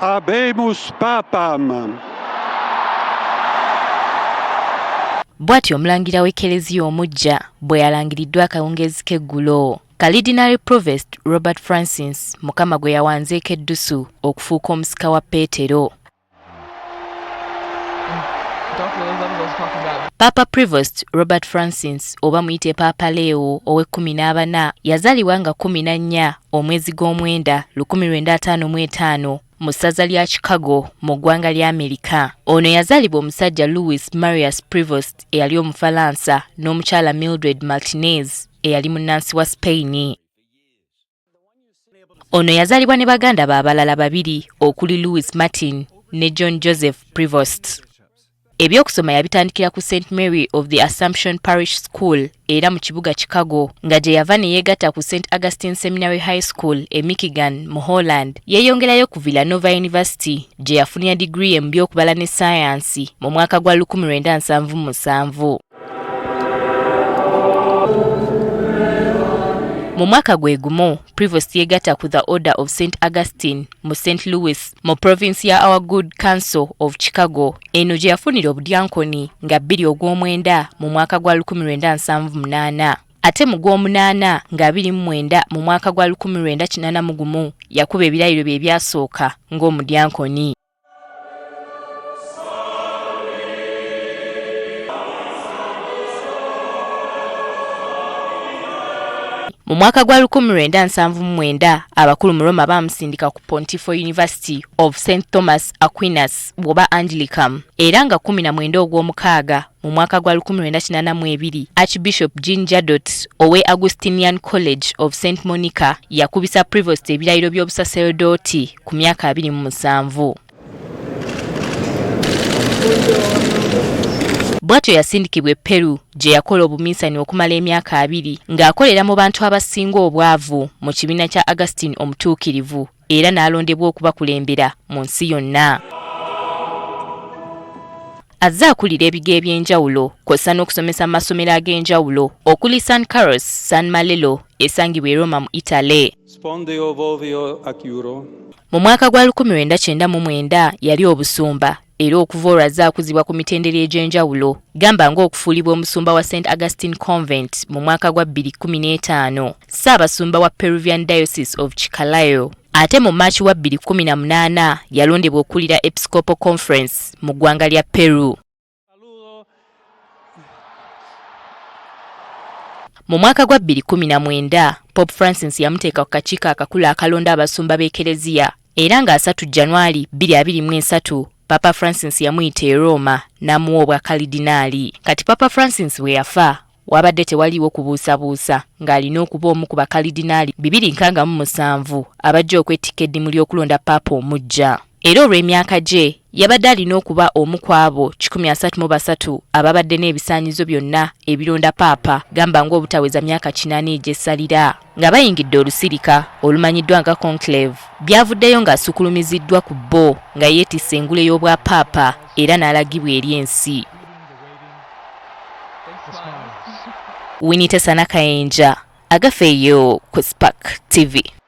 habemus papam. Bw'atyo omulangira w'ekereziya omujja bwe yalangiriddwa akawungeezi k'eggulo. Kalidinaali Prevost Robert Francis mukama gwe yawanzeeko eddusu okufuuka omusika wa Peetero. Paapa Prevost Robert Francis oba muyite Paapa Leo XIV yazaalibwa nga 14 omwezi gw'omwenda 1955 mu ssaza lya Chicago mu ggwanga lya Amerika. Ono yazaalibwa omusajja Louis Marius Prevost eyali Omufalansa n'omukyala Mildred Martinez eyali munnansi wa Spain. Ono yazaalibwa ne baganda ba abalala babiri okuli Louis Martin ne John Joseph Prevost. Ebyokusoma yabitandikira ku St. Mary of the Assumption Parish School era mu kibuga Chicago nga gye yava ne yeegatta ku St. Augustine Seminary High School e Michigan mu Holland. Yeeyongerayo ku Villanova University gye yafunira degree mu by'okubala ne ssayansi mu mwaka gwa 1977. Mu mwaka gwe gumu, Prevost yeegatta ku the Order of St. Augustine mu St. Louis mu province ya Our Good Counsel of Chicago. Eno gye yafunira obudyankoni nga 2 ogw'omwenda mu mwaka gwa 1978. Ate mu gw'omunaana nga 29 mu mwaka gwa 1981 yakuba ebirayiro bye ebyasooka ng'omudyankoni. Mu mwaka gwa 1979 abakulu mu Roma bamusindika ku Pontifical University of St. Thomas Aquinas bwoba Angelicum era nga 19 ogw'omukaaga mu mwaka gwa 1982 Archbishop Jean Jadot owe Augustinian College of St. Monica yakubisa Prevost ebirayiro by'obusaserdoti ku myaka 27. Bw'atyo yasindikibwa Peru gye yakola obuminsani okumala emyaka 2 ng'akolera mu bantu abasinga obwavu mu kibiina kya Augustine omutuukirivu era n'alondebwa okubakulembera mu nsi yonna. Azze akulira ebigo eby'enjawulo kw'ossa n'okusomesa mu masomero ag'enjawulo okuli San Carlos, San Malelo esangibwa e Roma mu Italy. Mu mwaka gwa 1999 yali obusumba era okuva olwo azze akuzibwa ku mitendera egy'enjawulo gamba ng'okufuulibwa omusumba wa St. Augustine Convent mu mwaka gwa 2015, ssaabasumba wa Peruvian Diocese of Chiclayo. Ate mu Maachi wa 2018 yalondebwa okulira Episcopal Conference mu ggwanga lya Peru. Mu mwaka gwa 2019 Pope Francis yamuteeka ku kakiiko akakulu akalonda abasumba b'ekereziya era nga 3 January 2023 Paapa Francis yamuyita e Roma n'amuwa obwa kalidinaali. Kati Paapa Francis we yafa wabadde tewaliwo kubuusabuusa ng'alina okuba omu ku bakalidinaali 257 abajja okwetikka eddimu ly'okulonda Paapa omujja. Era olw'emyaka gye yabadde alina okuba omu ku abo 133 ababadde n'ebisaanyizo byonna ebironda Paapa gamba ng'obutaweza myaka 8 egy'essalira nga bayingidde olusirika olumanyiddwa nga conclave. Byavuddeyo ng'asukulumiziddwa ku bbo nga yeetisse engule y'obwa Paapa era n'alagibwa eri ensi. Winnie Sanakayenja agafeeyo ku Spark TV.